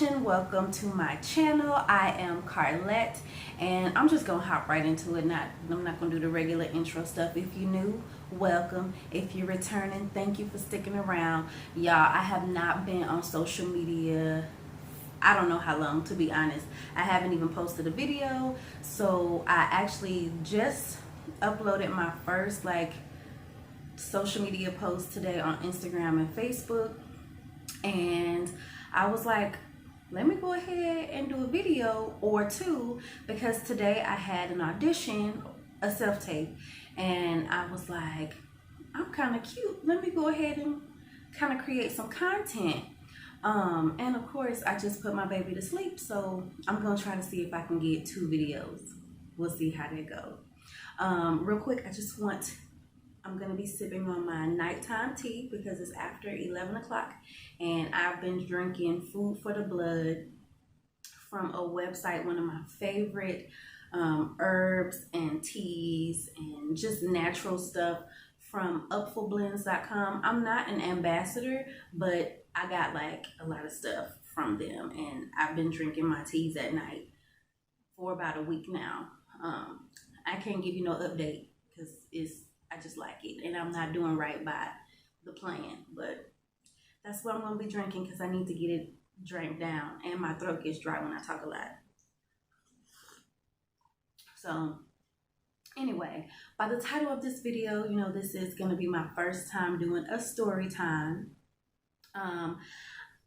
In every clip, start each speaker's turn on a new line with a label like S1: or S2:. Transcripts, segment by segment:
S1: watching. Welcome to my channel. I am Carlette, and I'm just gonna hop right into it. I'm not gonna do the regular intro stuff. If you're new, welcome. If you're returning, thank you for sticking around. Y'all, I have not been on social media, I don't know how long, to be honest. I haven't even posted a video, so I actually just uploaded my first social media post today on Instagram and Facebook, and I was like, let me go ahead and do a video or two, because today I had an audition, a self-tape, and I was like, I'm kind of cute, let me go ahead and kind of create some content. And of course I just put my baby to sleep, so I'm gonna try to see if I can get 2 videos. We'll see how they go. Real quick, I'm gonna be sipping on my nighttime tea because it's after 11 o'clock, and I've been drinking Food for the Blood from a website, one of my favorite herbs and teas and just natural stuff, from upfulblends.com. I'm not an ambassador, but I got like a lot of stuff from them, and I've been drinking my teas at night for about a week now. I can't give you no update because I just like it, and I'm not doing right by the plan, but that's what I'm gonna be drinking because I need to get it drank down, and my throat gets dry when I talk a lot. So anyway, by the title of this video, you know, this is gonna be my first time doing a story time.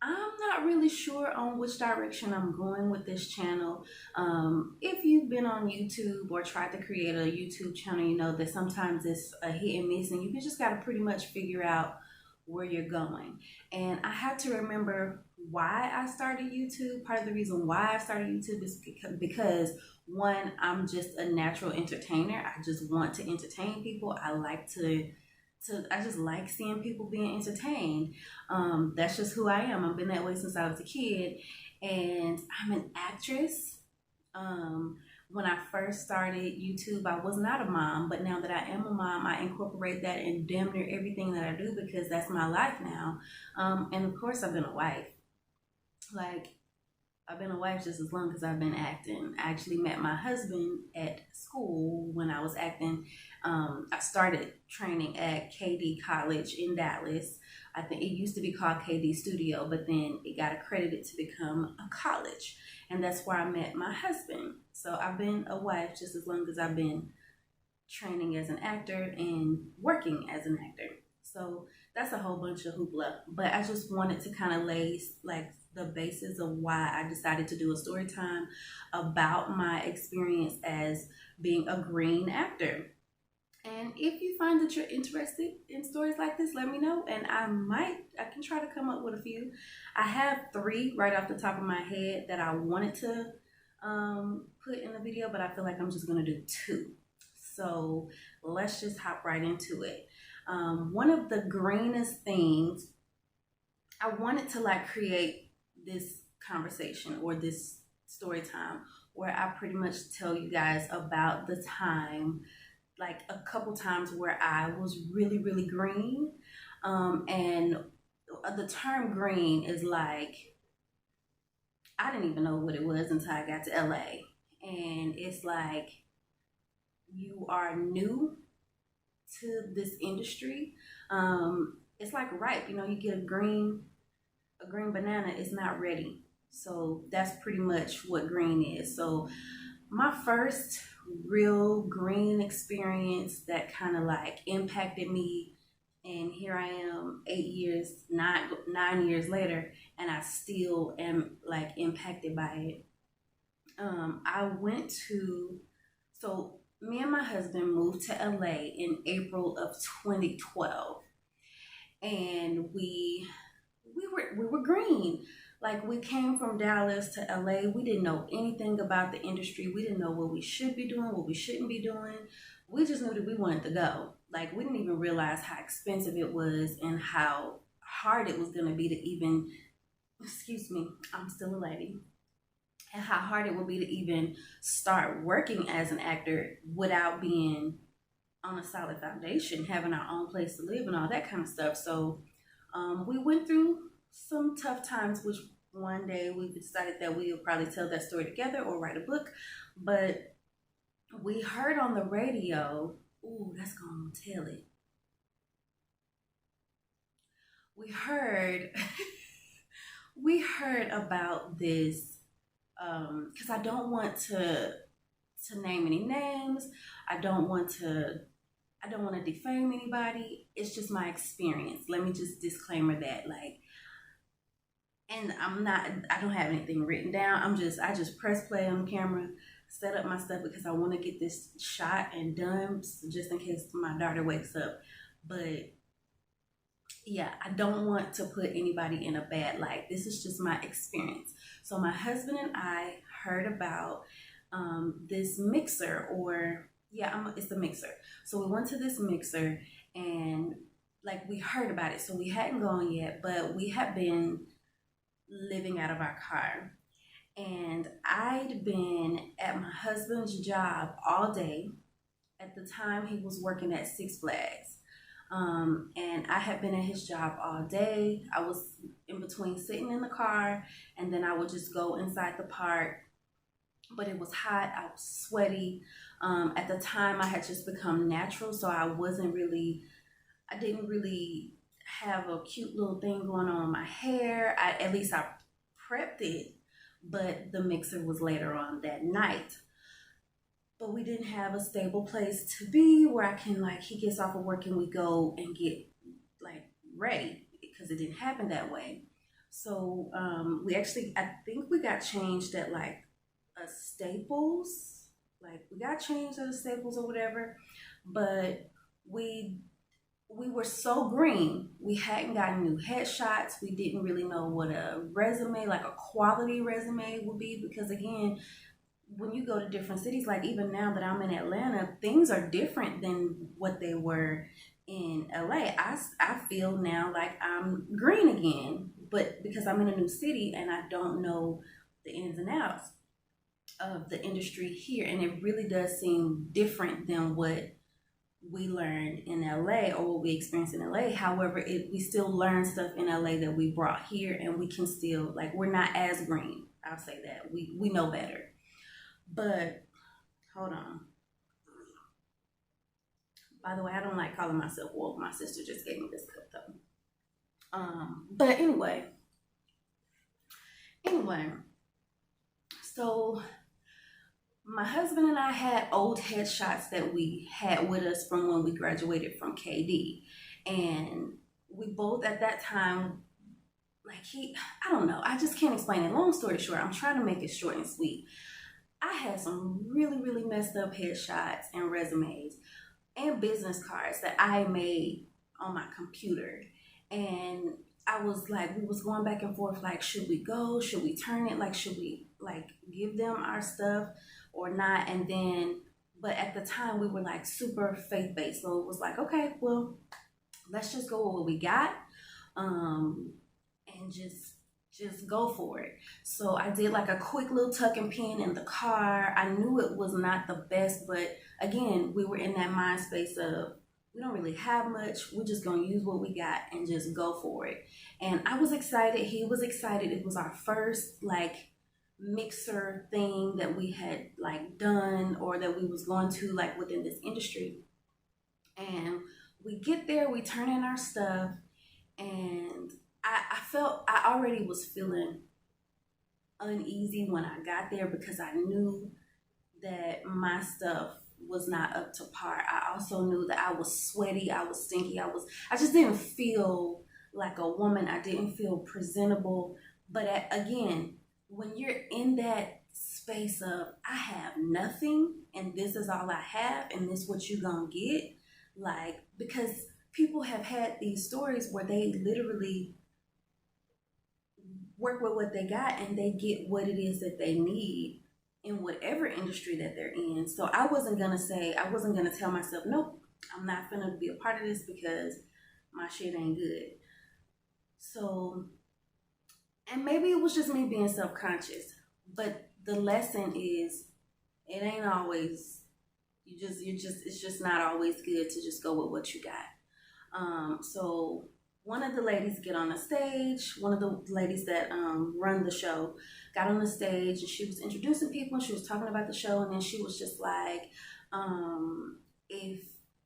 S1: I'm not really sure on which direction I'm going with this channel. If you've been on YouTube or tried to create a YouTube channel, you know that sometimes it's a hit and miss, and you just got to pretty much figure out where you're going. And I had to remember why I started YouTube. Part of the reason why I started YouTube is because one, I'm just a natural entertainer. I just want to entertain people. I just like seeing people being entertained. That's just who I am. I've been that way since I was a kid, and I'm an actress. When I first started YouTube, I was not a mom, but now that I am a mom, I incorporate that in damn near everything that I do because that's my life now. And of course, I've been a wife. I've been a wife just as long as I've been acting. I actually met my husband at school when I was acting. I started training at KD College in Dallas. I think it used to be called KD Studio, but then it got accredited to become a college. And that's where I met my husband. So I've been a wife just as long as I've been training as an actor and working as an actor. So that's a whole bunch of hoopla. But I just wanted to kind of lay the basis of why I decided to do a story time about my experience as being a green actor. And if you find that you're interested in stories like this, let me know, and I can try to come up with a few. I have 3 right off the top of my head that I wanted to put in the video, but I feel like I'm just gonna do 2. So let's just hop right into it. One of the greenest things, I wanted to create this conversation or this story time where I pretty much tell you guys about the time, a couple times where I was really, really green. And the term green is I didn't even know what it was until I got to LA. And it's you are new to this industry. It's like ripe, you know, you get a green banana, is not ready. So that's pretty much what green is. So my first real green experience that kind of impacted me, and here I am 9 years later, and I still am impacted by it. So me and my husband moved to LA in April of 2012, and we were green. We came from Dallas to LA. We didn't know anything about the industry. We didn't know what we should be doing, what we shouldn't be doing. We just knew that we wanted to go. We didn't even realize how expensive it was and how hard it was going to be to even, excuse me, I'm still a lady, and how hard it would be to even start working as an actor without being on a solid foundation, having our own place to live and all that kind of stuff. So we went through some tough times, which one day we decided that we would probably tell that story together or write a book. But we heard on the radio, ooh, that's gonna tell it. We heard we heard about this because I don't want to name any names. I don't want to I don't want to defame anybody. It's just my experience. Let me just disclaimer that, like, and I don't have anything written down. I just press play on camera, set up my stuff because I want to get this shot and done, just in case my daughter wakes up. But yeah, I don't want to put anybody in a bad light. This is just my experience. So my husband and I heard about this mixer, or yeah, it's a mixer. So we went to this mixer, and like we heard about it. So we hadn't gone yet, but we had been living out of our car. And I'd been at my husband's job all day. At the time, he was working at Six Flags. And I had been at his job all day. I was in between sitting in the car, and then I would just go inside the park. But it was hot, I was sweaty. At the time, I had just become natural, so I didn't really have a cute little thing going on in my hair. At least I prepped it, but the mixer was later on that night. But we didn't have a stable place to be where I can, like, he gets off of work and we go and get like ready, because it didn't happen that way. So I think we got changed at like a Staples. Like we got changed at a Staples or whatever, but we were so green. We hadn't gotten new headshots. We didn't really know what a resume, like a quality resume, would be, because again, when you go to different cities, like even now that I'm in Atlanta, things are different than what they were in LA. I feel now like I'm green again, but because I'm in a new city and I don't know the ins and outs of the industry here, and it really does seem different than what we learned in LA or what we experienced in LA. However, we still learn stuff in LA that we brought here, and we can still, like, we're not as green. I'll say that. We know better. But hold on. By the way, I don't like calling myself woke. My sister just gave me this cup though. But anyway, so my husband and I had old headshots that we had with us from when we graduated from KD, and we both at that time, like, I don't know, I just can't explain it. Long story short, I'm trying to make it short and sweet. I had some really, really messed up headshots and resumes and business cards that I made on my computer. And I was like, we was going back and forth, like, should we go? Should we turn it? Like, should we, like, give them our stuff or not? And then, but at the time we were like super faith-based. So it was like, okay, well, let's just go with what we got, and just go for it. So I did like a quick little tuck and pin in the car. I knew it was not the best, but again, we were in that mind space of, we don't really have much. We're just going to use what we got and just go for it. And I was excited. He was excited. It was our first like mixer thing that we had like done, or that we was going to, like, within this industry. And we get there, we turn in our stuff, and I already was feeling uneasy when I got there, because I knew that my stuff was not up to par. I also knew that I was sweaty, I was stinky, I just didn't feel like a woman. I didn't feel presentable. But again, when you're in that space of, I have nothing and this is all I have and this is what you're gonna get, like, because people have had these stories where they literally work with what they got and they get what it is that they need in whatever industry that they're in. So I wasn't gonna tell myself, nope, I'm not gonna be a part of this because my shit ain't good. So, and maybe it was just me being self-conscious, but the lesson is, it ain't always, it's just not always good to just go with what you got. So one of the ladies get on the stage. One of the ladies that run the show got on the stage, and she was introducing people, and she was talking about the show, and then she was just like, if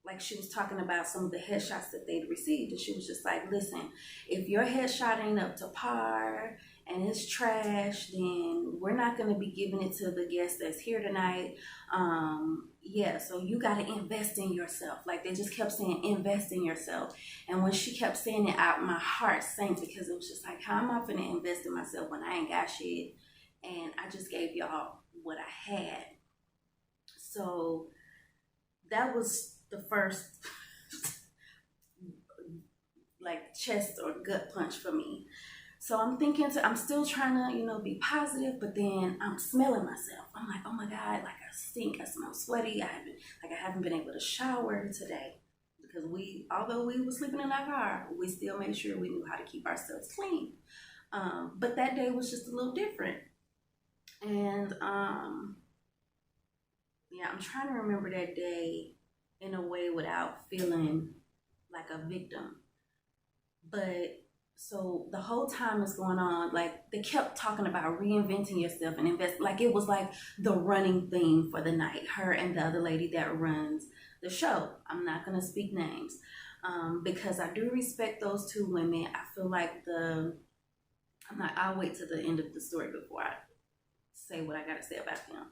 S1: like she was talking about some of the headshots that they'd received, and she was just like, listen, if your headshot ain't up to par and it's trash, then we're not going to be giving it to the guest that's here tonight. Yeah, so you got to invest in yourself. Like, they just kept saying, invest in yourself. And when she kept saying it out, my heart sank, because it was just like, how am I going to invest in myself when I ain't got shit? And I just gave y'all what I had. So that was the first like chest or gut punch for me. So I'm thinking, I'm still trying to, be positive, but then I'm smelling myself. I'm like, oh my God, like I stink, I smell sweaty. I haven't been able to shower today, because although we were sleeping in our car, we still made sure we knew how to keep ourselves clean. But that day was just a little different. And yeah, I'm trying to remember that day in a way without feeling like a victim. But so the whole time is going on, like they kept talking about reinventing yourself and invest. Like it was like the running theme for the night. Her and the other lady that runs the show. I'm not gonna speak names, because I do respect those two women. I feel like I'll wait to the end of the story before I say what I gotta say about them.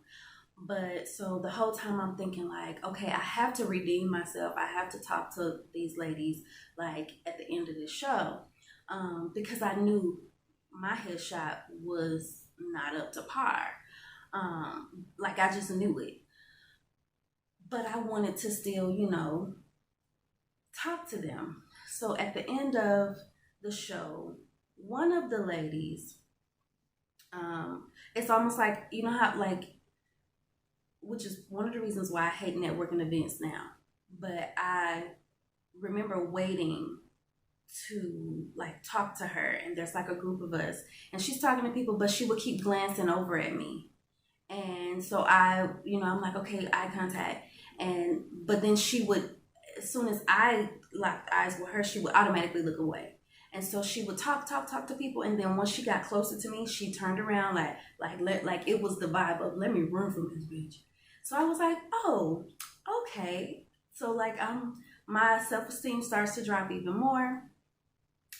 S1: But so the whole time I'm thinking like, okay, I have to redeem myself. I have to talk to these ladies like at the end of the show, because I knew my headshot was not up to par. Like I just knew it. But I wanted to still, talk to them. So at the end of the show, one of the ladies, it's almost like, how like, which is one of the reasons why I hate networking events now. But I remember waiting to like talk to her, and there's like a group of us, and she's talking to people, but she would keep glancing over at me. And so I'm like, okay, eye contact. But then she would, as soon as I locked eyes with her, she would automatically look away. And so she would talk to people, and then once she got closer to me, she turned around like it was the vibe of, let me run from this bitch. So I was like, oh, okay. So like my self-esteem starts to drop even more.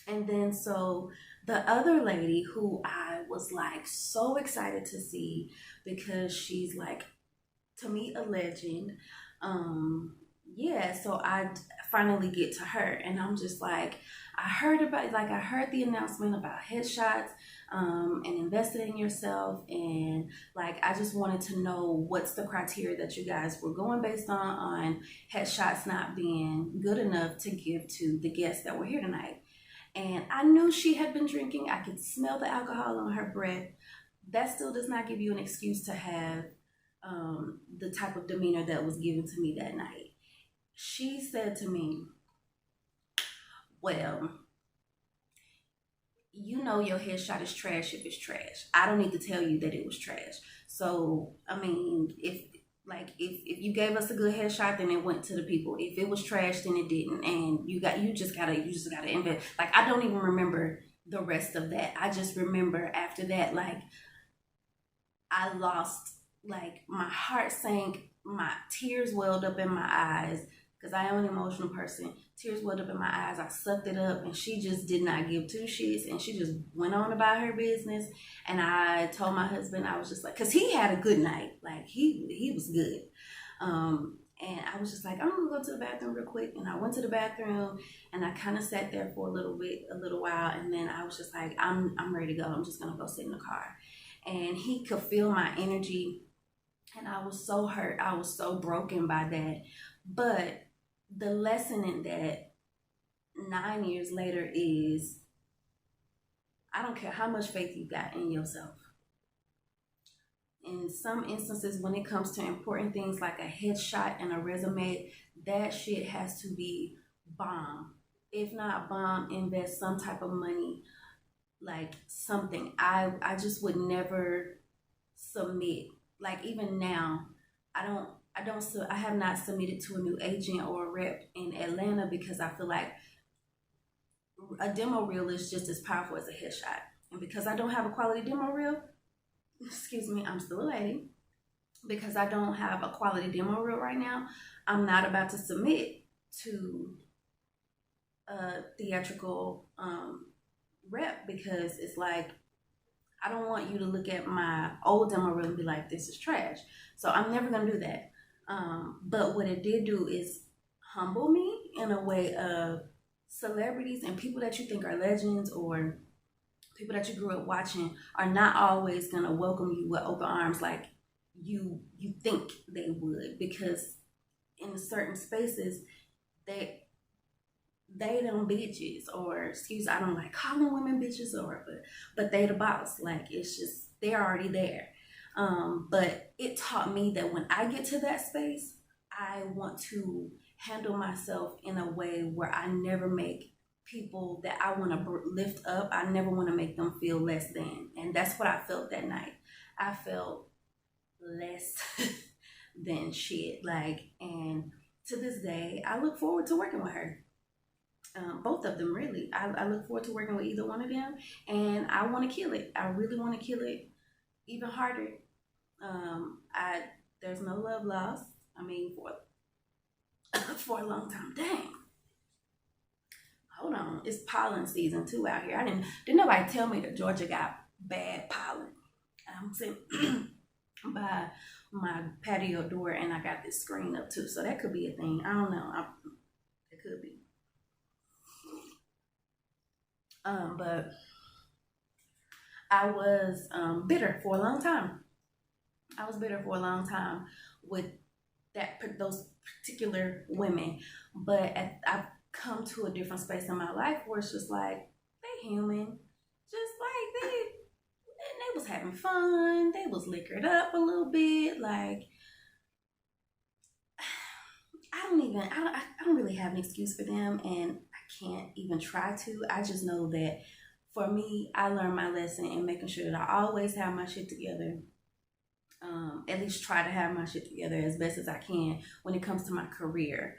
S1: And then so the other lady, who I was like so excited to see, because she's like, to me, a legend. Yeah, so I finally get to her, and I'm just like, I heard the announcement about headshots, and investing in yourself, and like I just wanted to know what's the criteria that you guys were going based on headshots not being good enough to give to the guests that were here tonight. And I knew she had been drinking. I could smell the alcohol on her breath. That still does not give you an excuse to have the type of demeanor that was given to me that night. She said to me, well, your headshot is trash if it's trash. I don't need to tell you that it was trash. So, I mean, if you gave us a good headshot, then it went to the people. If it was trash, then it didn't. And you just gotta invest. Like, I don't even remember the rest of that. I just remember after that, like, I lost, like, my heart sank, my tears welled up in my eyes, because I am an emotional person. Tears welled up in my eyes. I sucked it up, and she just did not give two shits, and she just went on about her business. And I told my husband, I was just like, because he had a good night, like he was good. And I was just like, I'm gonna go to the bathroom real quick. And I went to the bathroom, and I kind of sat there for a little while, and then I was just like, I'm ready to go. I'm just gonna go sit in the car. And he could feel my energy, and I was so hurt. I was so broken by that. But the lesson in that 9 years later is, I don't care how much faith you got in yourself. In some instances, when it comes to important things like a headshot and a resume, that shit has to be bomb. If not bomb, invest some type of money, like something. I just would never submit. Like, even now, I have not submitted to a new agent or a rep in Atlanta, because I feel like a demo reel is just as powerful as a headshot. And because I don't have a quality demo reel, excuse me, I'm still a lady. Because I don't have a quality demo reel right now, I'm not about to submit to a theatrical rep, because it's like, I don't want you to look at my old demo reel and be like, this is trash. So I'm never going to do that. But what it did do is humble me in a way of celebrities and people that you think are legends or people that you grew up watching are not always going to welcome you with open arms like you think they would, because in certain spaces they them bitches, or excuse, I don't like calling women bitches, or but they the boss. Like, it's just, they're already there. But it taught me that when I get to that space, I want to handle myself in a way where I never make people that I want to lift up, I never want to make them feel less than. And that's what I felt that night. I felt less than shit. Like, and to this day, I look forward to working with her. Both of them, really. I look forward to working with either one of them, and I want to kill it. I really want to kill it even harder. There's no love lost. I mean, for a long time. Dang. Hold on, it's pollen season too out here. Didn't nobody tell me that Georgia got bad pollen. I'm sitting by my patio door, and I got this screen up too, so that could be a thing. I don't know. It could be. But I was bitter for a long time. I was bitter for a long time with those particular women. But I've come to a different space in my life where it's just like, they human. Just like they was having fun. They was liquored up a little bit. Like, I don't really have an excuse for them, and I can't even try to. I just know that for me, I learned my lesson in making sure that I always have my shit together. At least try to have my shit together as best as I can when it comes to my career.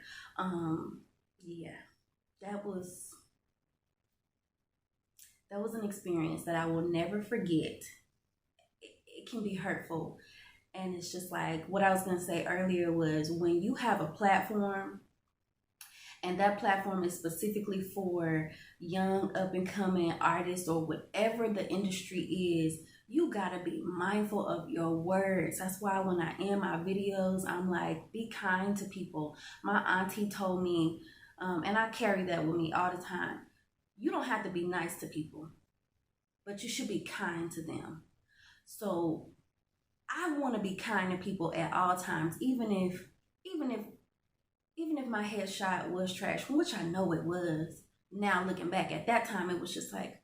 S1: Yeah, that was an experience that I will never forget. It can be hurtful. And it's just like what I was going to say earlier was, when you have a platform and that platform is specifically for young up and coming artists or whatever the industry is, you got to be mindful of your words. That's why when I end my videos, I'm like, be kind to people. My auntie told me, and I carry that with me all the time, you don't have to be nice to people, but you should be kind to them. So I want to be kind to people at all times, even if my headshot was trash, which I know it was. Now looking back, at that time, it was just like,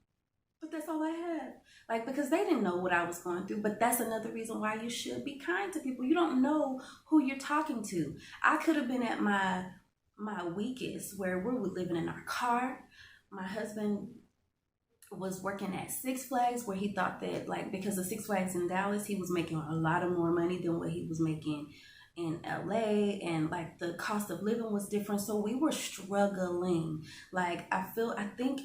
S1: but that's all I had. Like, because they didn't know what I was going through. But that's another reason why you should be kind to people. You don't know who you're talking to. I could have been at my weakest, where we were living in our car. My husband was working at Six Flags, where he thought that, like, because of Six Flags in Dallas, he was making a lot of more money than what he was making in LA, and like the cost of living was different. So we were struggling. Like, I think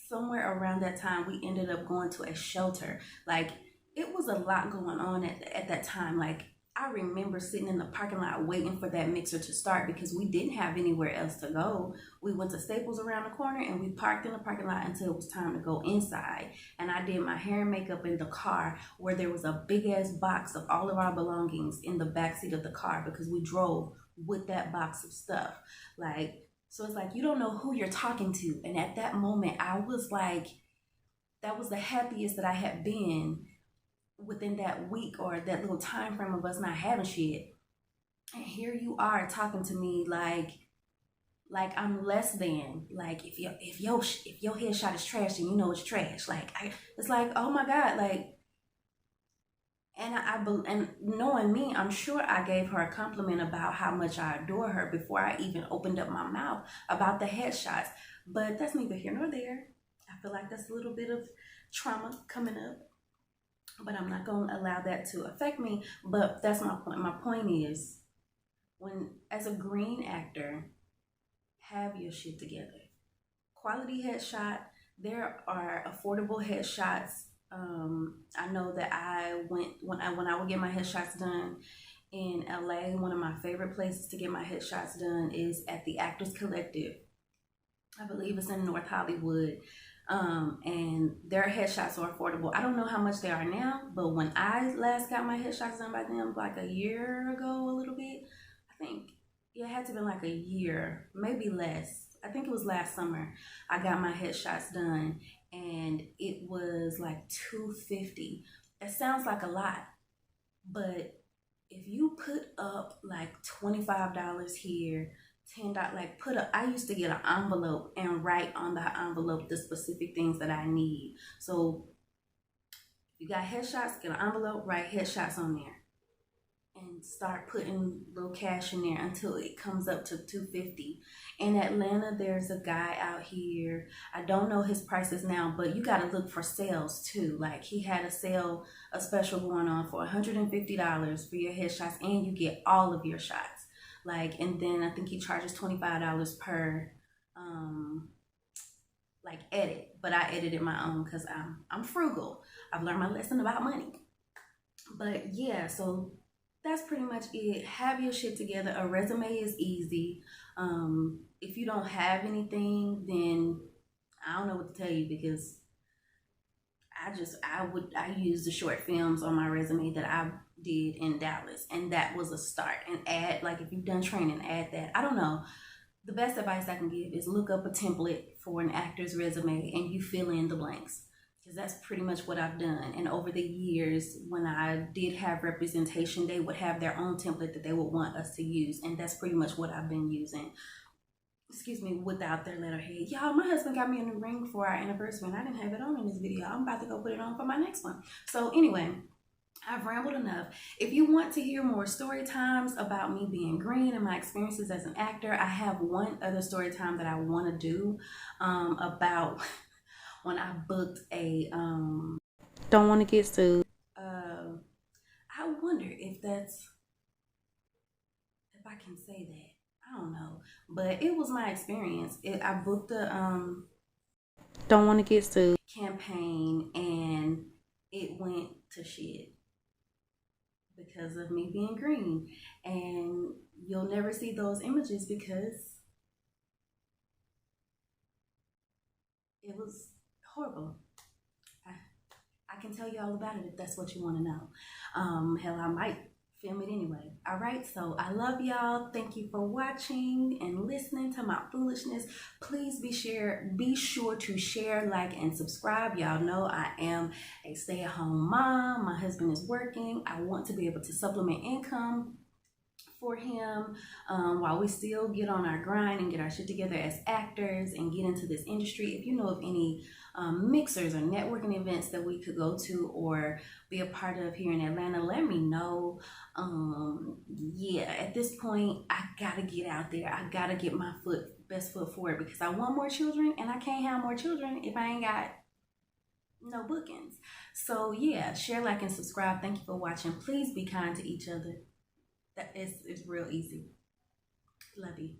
S1: somewhere around that time we ended up going to a shelter. Like, it was a lot going on at that time. Like, I remember sitting in the parking lot waiting for that mixer to start because we didn't have anywhere else to go. We went to Staples around the corner and we parked in the parking lot until it was time to go inside. And I did my hair and makeup in the car, where there was a big ass box of all of our belongings in the backseat of the car because we drove with that box of stuff. Like, so it's like, you don't know who you're talking to. And at that moment, I was like, that was the happiest that I had been within that week or that little time frame of us not having shit. And here you are talking to me like I'm less than. Like, if your headshot is trash, then you know it's trash. Like, it's like, oh my God, like. And knowing me, I'm sure I gave her a compliment about how much I adore her before I even opened up my mouth about the headshots. But that's neither here nor there. I feel like that's a little bit of trauma coming up, but I'm not going to allow that to affect me. But that's my point. My point is, when, as a green actor, have your shit together. quality headshot. There are affordable headshots. I know that when I would get my headshots done in LA, one of my favorite places to get my headshots done is at the Actors Collective. I believe it's in North Hollywood. And their headshots are affordable. I don't know how much they are now, but when I last got my headshots done by them, like a year ago, a little bit, I think it had to have been like a year, maybe less. I think it was last summer. I got my headshots done, and it was like $250. It sounds like a lot, but if you put up like $25 here, $10, like I used to get an envelope and write on the envelope the specific things that I need. So if you got headshots, get an envelope, write headshots on there, and start putting little cash in there until it comes up to $250. In Atlanta, there's a guy out here. I don't know his prices now, but you got to look for sales too. Like he had a sale, a special going on for $150 for your headshots, and you get all of your shots. Like, and then I think he charges $25 per like edit, but I edited my own because I'm frugal. I've learned my lesson about money. But yeah, so that's pretty much it. Have your shit together. A resume is easy. If you don't have anything, then I don't know what to tell you, because I use the short films on my resume that I did in Dallas, and that was a start. And add, like, if you've done training, add that. I don't know. The best advice I can give is look up a template for an actor's resume and you fill in the blanks, because that's pretty much what I've done. And over the years, when I did have representation, they would have their own template that they would want us to use, and that's pretty much what I've been using. Excuse me, without their letterhead. Y'all, my husband got me a new ring for our anniversary, and I didn't have it on in this video. I'm about to go put it on for my next one. So anyway, I've rambled enough. If you want to hear more story times about me being green and my experiences as an actor, I have one other story time that I want to do about when I booked a don't want to get sued. I wonder if I can say that. I don't know, but it was my experience. I booked a don't want to get sued campaign, and it went to shit because of me being green. And you'll never see those images because it was horrible. I can tell you all about it if that's what you want to know. Hell, I might film it anyway. All right, so I love y'all. Thank you for watching and listening to my foolishness. Please be sure to share, like, and subscribe. Y'all know I am a stay-at-home mom. My husband is working. I want to be able to supplement income for him while we still get on our grind and get our shit together as actors and get into this industry. If you know of any mixers or networking events that we could go to or be a part of here in Atlanta, let me know. Yeah, at this point, I gotta get out there. I gotta get my best foot forward, because I want more children, and I can't have more children if I ain't got no bookings. So yeah, share, like, and subscribe. Thank you for watching. Please be kind to each other. It's real easy. Love you.